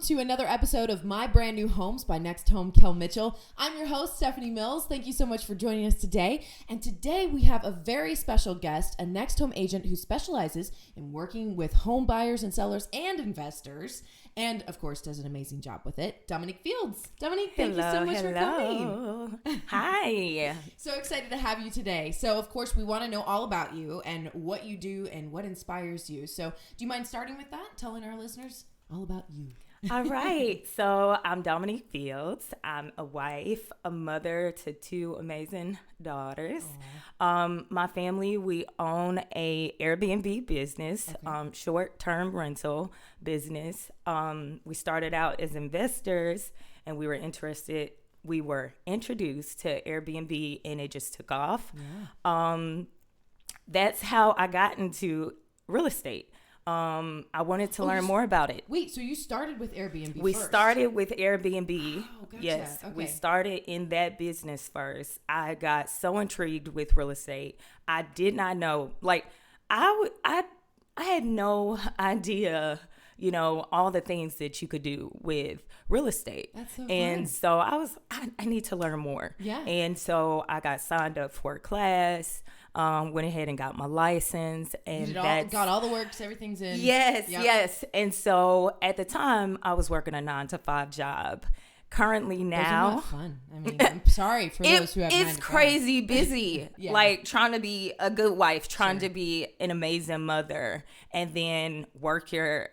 to another episode of My Brand New Homes by NextHome Kel Mitchell. I'm your host, Stephanie Mills. Thank you so much for joining us today. And today we have a very special guest, a NextHome agent who specializes in working with home buyers and sellers and investors, and of course does an amazing job with it, Domonique Fields. Domonique, thank you so much for coming. Hi. So excited to have you today. So of course we want to know all about you and what you do and what inspires you. So do you mind starting with that, telling our listeners all about you? All right. So I'm Domonique Fields. I'm a wife, a mother to two amazing daughters. My family, we own a Airbnb business, short-term rental business. We started out as investors, and we were introduced to Airbnb, and it just took off. Yeah. That's how I got into real estate. I wanted to learn more about it. Wait, so you started with Airbnb We first? started with Airbnb. Oh, gotcha. Yes, Okay. we started in that business first. I got so intrigued with real estate. I did not know, I had no idea, all the things that you could do with real estate. That's so and fun. so I need to learn more. Yeah. And so I got signed up for a class. Went ahead and got my license, and got all the works, everything's in. Yes, Yep. yes. And so at the time, I was working a 9-to-5 job. Currently now, Those are not fun. I mean, I'm sorry for those who have 9 to 5. It's crazy busy. Yeah. Like trying to be a good wife, trying to be an amazing mother, and then work your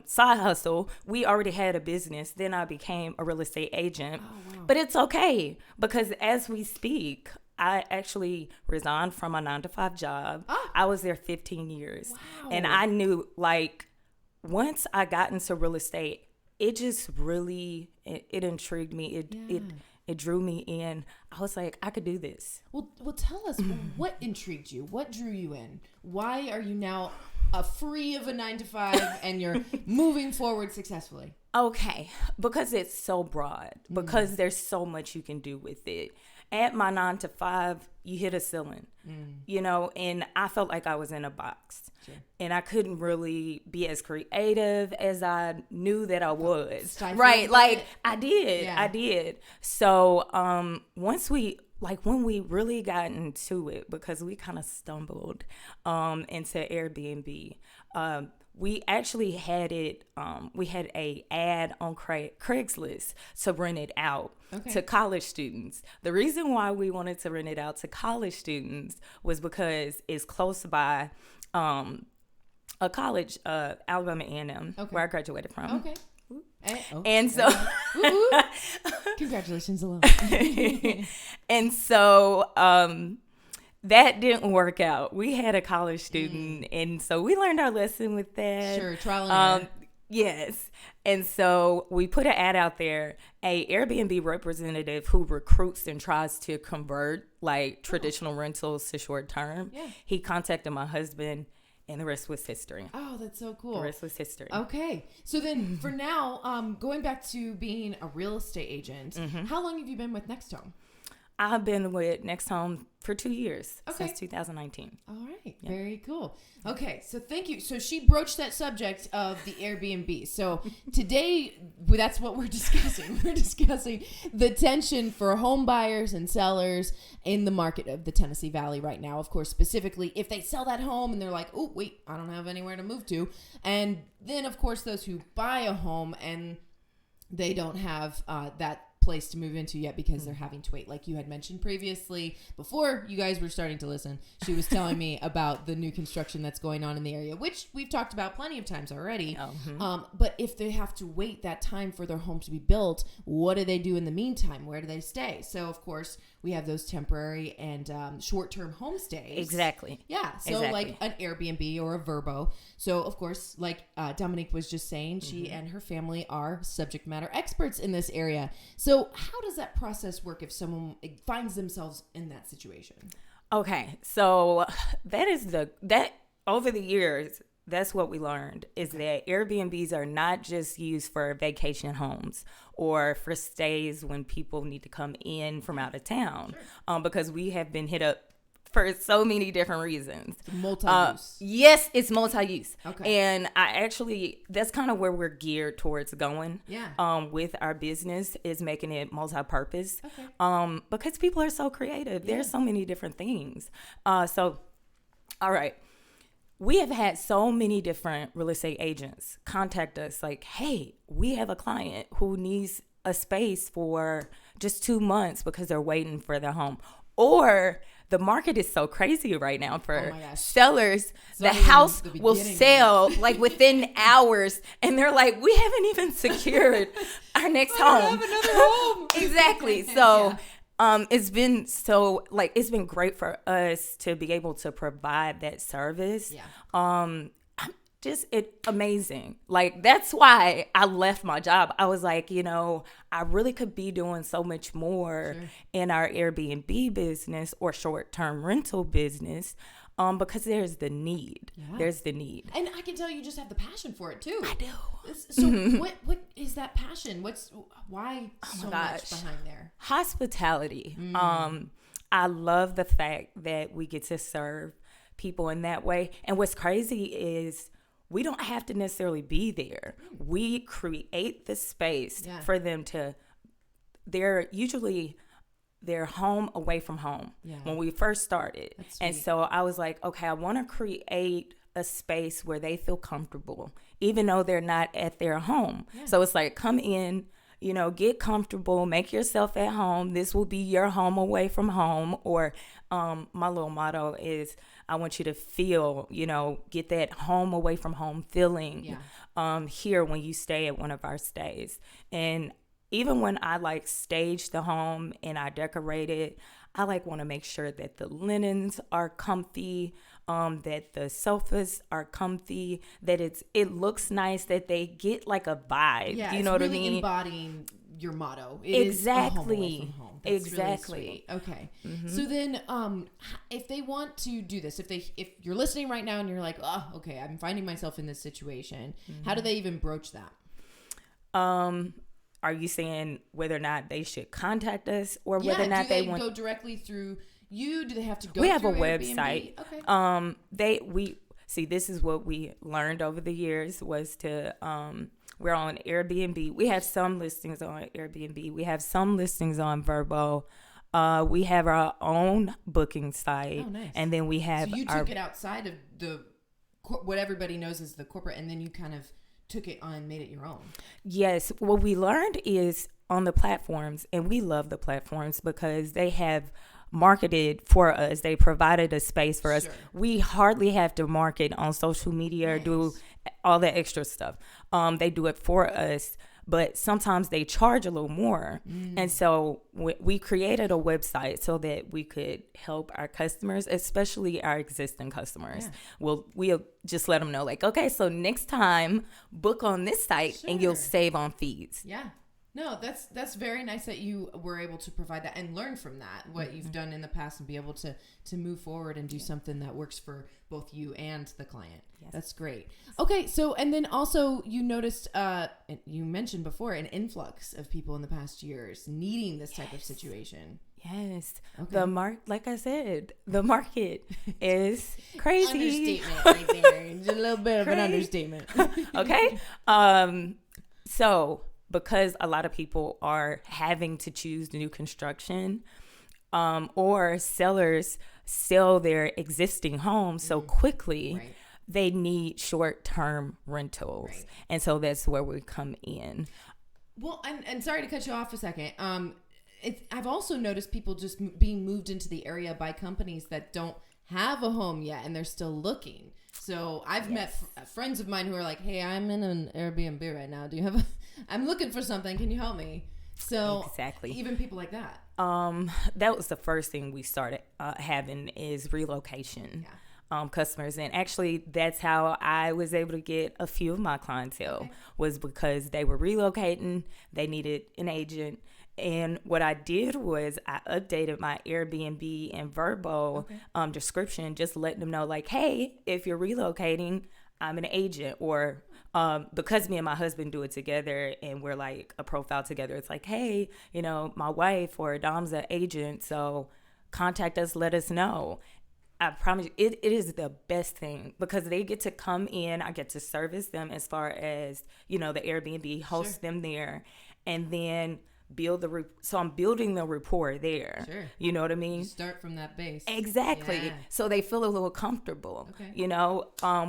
side hustle. We already had a business. Then I became a real estate agent. Oh, wow. But it's okay because as we speak, I actually resigned from my 9-to-5 job. Oh. I was there 15 years. Wow. And I knew, once I got into real estate, it just really, it intrigued me. It drew me in. I was like, I could do this. Well, tell us, what intrigued you? What drew you in? Why are you now free of a 9-to-5 and you're moving forward successfully? Okay, because it's so broad. Because there's so much you can do with it. At my 9-to-5, you hit a ceiling, and I felt like I was in a box. Sure. And I couldn't really be as creative as I knew that I was. Right. I did. Yeah. I did. So when we really got into it, because we kind of stumbled into Airbnb, we actually had it, we had a ad on Craigslist to rent it out to college students. The reason why we wanted to rent it out to college students was because it's close by a college, Alabama A&M, where I graduated from. Okay. And so congratulations alone. And so that didn't work out. We had a college student, and so we learned our lesson with that. Sure, trial and error. Yes. And so we put an ad out there. A Airbnb representative who recruits and tries to convert traditional rentals to short term. Yeah. He contacted my husband, and the rest was history. Oh, that's so cool. The rest was history. Okay. So then for now, going back to being a real estate agent, how long have you been with NextHome? I've been with NextHome for 2 years, since 2019. All right. Yep. Very cool. Okay. So thank you. So she broached that subject of the Airbnb. So today, that's what we're discussing. We're discussing the tension for home buyers and sellers in the market of the Tennessee Valley right now. Of course, specifically if they sell that home and they're like, oh, wait, I don't have anywhere to move to. And then, of course, those who buy a home and they don't have that place to move into yet because they're having to wait. Like you had mentioned previously, before you guys were starting to listen, she was telling me about the new construction that's going on in the area, which we've talked about plenty of times already. But if they have to wait that time for their home to be built, what do they do in the meantime? Where do they stay? So of course we have those temporary and short-term homestays. Exactly. Yeah. So like an Airbnb or a Verbo. So of course, like Domonique was just saying, she and her family are subject matter experts in this area. So how does that process work if someone finds themselves in that situation? Okay. So that over the years, that's what we learned is that Airbnbs are not just used for vacation homes or for stays when people need to come in from out of town, because we have been hit up for so many different reasons. Multi-use. Yes, it's multi-use. Okay. And that's kind of where we're geared towards going. Yeah. With our business is making it multi-purpose. Okay. Because people are so creative. There's so many different things. So, all right. We have had so many different real estate agents contact us like, hey, we have a client who needs a space for just 2 months because they're waiting for their home. Or the market is so crazy right now for sellers. The house will sell like within hours. And they're like, we haven't even secured our next home. Have another home. Exactly. So it's been great for us to be able to provide that service. Yeah. Amazing. Like, that's why I left my job. I was like, I really could be doing so much more in our Airbnb business or short-term rental business, because there's the need. Yeah. There's the need. And I can tell you just have the passion for it too. I do. So what is that passion? Why so much behind there? Hospitality. I love the fact that we get to serve people in that way. And what's crazy is we don't have to necessarily be there. We create the space for them they're home away from home when we first started. And so I was like, okay, I want to create a space where they feel comfortable, even though they're not at their home. Yeah. So it's like, come in, get comfortable, make yourself at home. This will be your home away from home. Or my little motto is, I want you to feel, get that home away from home feeling here when you stay at one of our stays. And even when I stage the home and I decorate it, I want to make sure that the linens are comfy, that the sofas are comfy, that it looks nice, that they get a vibe. Yeah, you know what really I mean? Embodying your motto. Exactly. Is a home away from home. That's exactly. Really sweet. Okay. Mm-hmm. So then, if they want to do this, if you're listening right now and you're like, oh, okay, I'm finding myself in this situation, how do they even broach that? Are you saying whether or not they should contact us, or whether or not they want to go directly through you? Do they have to go? We have a Airbnb? website. Okay. This is what we learned over the years was to we're on Airbnb. We have some listings on Airbnb. We have some listings on Vrbo. We have our own booking site. Oh, nice. And then we have So you took it outside of what everybody knows as the corporate, and then you kind of took it on and made it your own. Yes. What we learned is on the platforms, and we love the platforms because they have marketed for us. They provided a space for us. We hardly have to market on social media or do all that extra stuff. They do it for us, but sometimes they charge a little more. And so we created a website so that we could help our customers, especially our existing customers. We'll just let them know, okay, so next time book on this site and you'll save on fees. Yeah. No, that's very nice that you were able to provide that and learn from that, what you've done in the past, and be able to move forward and do something that works for both you and the client. Yes. That's great. Okay, so and then also you noticed, you mentioned before, an influx of people in the past years needing this type of situation. Yes. Okay. Like I said, the market is crazy. Understatement right there. Just a little bit of an understatement. Okay. So because a lot of people are having to choose new construction, or sellers sell their existing homes so quickly, they need short-term rentals. Right. And so that's where we come in. Well, and sorry to cut you off a second. I've also noticed people just being moved into the area by companies that don't have a home yet, and they're still looking. So I've met friends of mine who are like, hey, I'm in an Airbnb right now. Do you have I'm looking for something. Can you help me? So exactly. Even people like that. That was the first thing we started having is relocation. Customers. And actually that's how I was able to get a few of my clientele, was because they were relocating. They needed an agent. And what I did was I updated my Airbnb and Vrbo description, just letting them know, hey, if you're relocating, I'm an agent. Or because me and my husband do it together and we're a profile together, it's hey, my wife or Dom's an agent, so contact us, let us know. I promise you, it is the best thing because they get to come in. I get to service them as far as, the Airbnb, host them there, and then so I'm building the rapport there. Sure. You know what I mean? You start from that base. Exactly. Yeah. So they feel a little comfortable,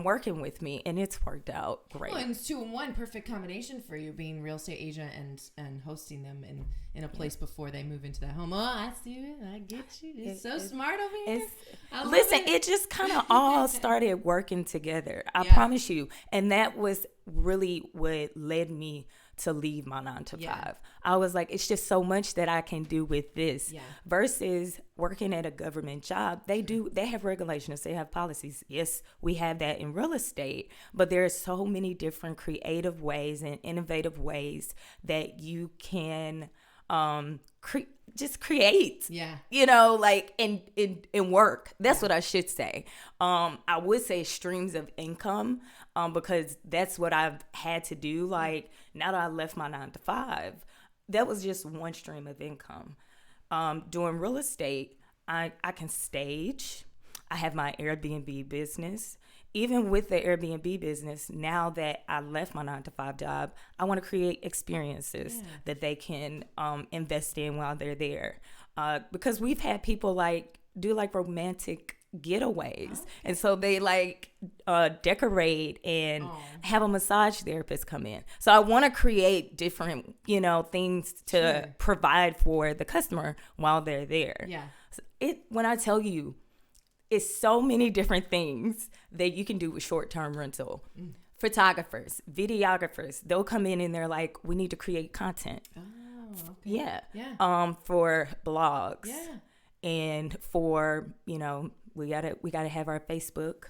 working with me, and it's worked out great. Well, and it's 2-in-1, perfect combination for you, being real estate agent and hosting them in a place before they move into that home. Oh, I see it. I get you. It's so smart over here. Listen, it just kind of all started working together. I promise you. And that was really what led me to leave my 9-to-5. I was like, it's just so much that I can do with this versus working at a government job. They have regulations, they have policies. Yes, we have that in real estate, but there are so many different creative ways and innovative ways that you can just create, and work. That's what I should say. I would say streams of income, because that's what I've had to do. Like, now that I left my 9-to-5, that was just one stream of income. Doing real estate, I can stage. I have my Airbnb business. Even with the Airbnb business, now that I left my 9-to-5 job, I want to create experiences that they can invest in while they're there. Because we've had people do romantic getaways. And so they decorate and have a massage therapist come in. So I want to create different, things to provide for the customer while they're there. Yeah. When I tell you, it's so many different things that you can do with short-term rental. Photographers, videographers, they'll come in and they're like, we need to create content. Oh, okay. Yeah. For blogs. Yeah. And for, we gotta have our Facebook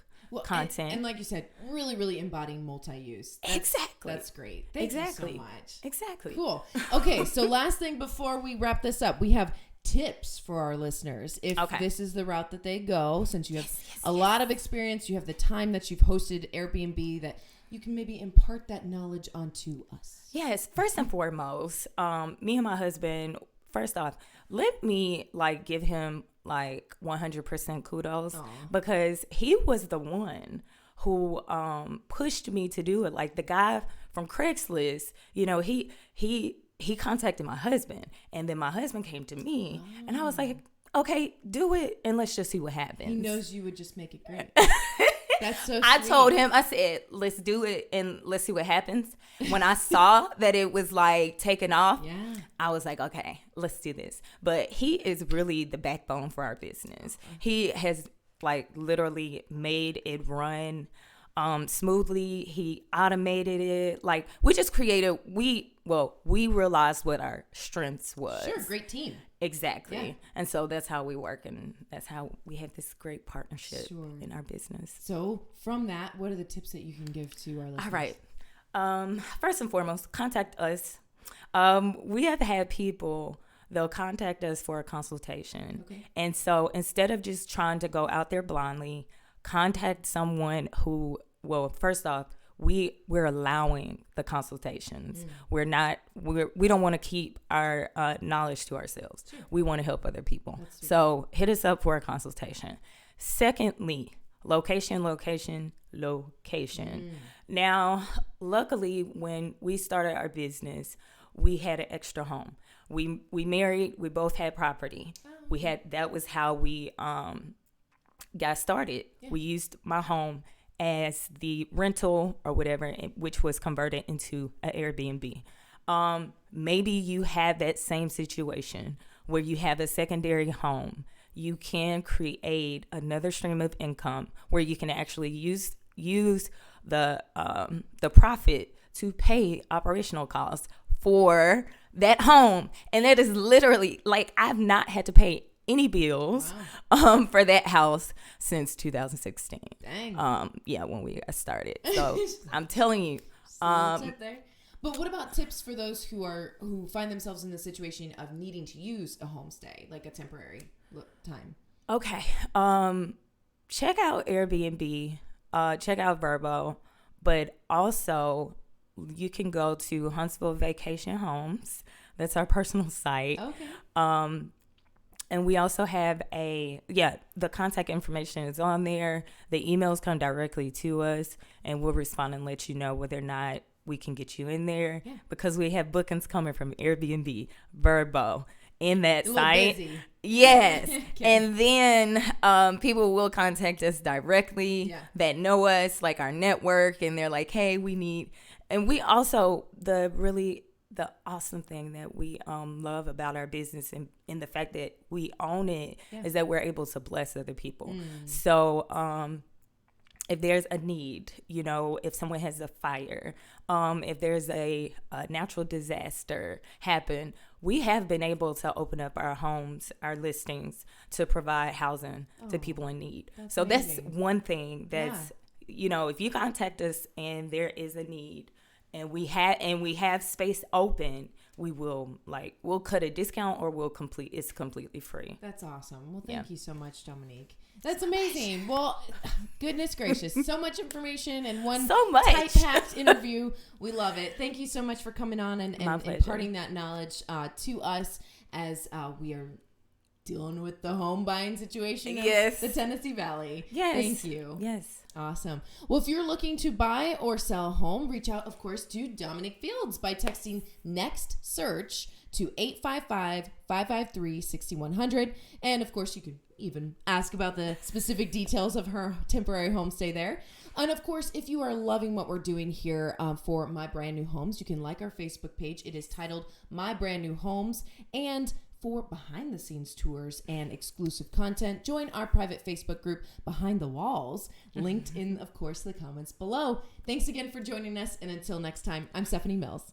content. And like you said, really, really embodying multi-use. Exactly. That's great. Thank you so much. Exactly. Cool. Okay, so last thing before we wrap this up, we have tips for our listeners. If this is the route that they go, since you have a lot of experience, you have the time that you've hosted Airbnb, that you can maybe impart that knowledge onto us. Yes. First and foremost, me and my husband, first off, let me give him 100% kudos. Because he was the one who pushed me to do it. Like the guy from Craigslist, he contacted my husband, and then my husband came to me, and I was like, okay, do it, and let's just see what happens. He knows you would just make it great. That's so sweet. I told him, I said, let's do it, and let's see what happens. When I saw that it was taking off, I was like, okay, let's do this. But he is really the backbone for our business. He has literally made it run smoothly. He automated it. We just created, we realized what our strengths was. Sure, great team. Exactly. Yeah. And so that's how we work, and that's how we have this great partnership in our business. So from that, what are the tips that you can give to our listeners? All right. First and foremost, contact us. We have had people, they'll contact us for a consultation. Okay. And so instead of just trying to go out there blindly, contact someone who, first off, we're allowing the consultations. We don't want to keep our knowledge to ourselves. Sure. We want to help other people. So hit us up for a consultation. Secondly, location. Now, luckily, when we started our business, we had an extra home. We married. We both had property. That was how we got started. Yeah. We used my home as the rental or whatever, which was converted into an Airbnb. Maybe you have that same situation where you have a secondary home. You can create another stream of income where you can actually use the profit to pay operational costs for that home. And that is literally I've not had to pay any bills for that house since 2016. Dang. When we got started. So I'm telling you. Tip there. But what about tips for those who find themselves in the situation of needing to use a homestay, like a temporary time? Okay. Check out Airbnb. Check out Vrbo. But also, you can go to Huntsville Vacation Homes. That's our personal site. Okay. And we also have the contact information is on there. The emails come directly to us, and we'll respond and let you know whether or not we can get you in there, because we have bookings coming from Airbnb, Verbo, in that site. Busy. Yes. Okay. And then people will contact us directly that know us, like our network, and they're like, hey, we need, and we also, the awesome thing that we love about our business and the fact that we own it is that we're able to bless other people. So if there's a need, if someone has a fire, if there's a natural disaster happen, we have been able to open up our homes, our listings, to provide housing to people in need. So amazing. That's one thing that's, if you contact us and there is a need, and we have space open, we'll cut a discount, or it's completely free. That's awesome. Well, thank you so much, Domonique. That's amazing. Well, goodness gracious, so much information in one tight-packed interview. We love it. Thank you so much for coming on and imparting that knowledge to us as we are dealing with the home buying situation of the Tennessee Valley. Yes. Thank you. Yes. Awesome. Well, if you're looking to buy or sell a home, reach out, of course, to Domonique Fields by texting Next Search to 855-553-6100. And, of course, you can even ask about the specific details of her temporary homestay there. And, of course, if you are loving what we're doing here for My Brand New Homes, you can like our Facebook page. It is titled My Brand New Homes. And for behind-the-scenes tours and exclusive content, join our private Facebook group, Behind the Walls, linked in, of course, the comments below. Thanks again for joining us, and until next time, I'm Stephanie Mills.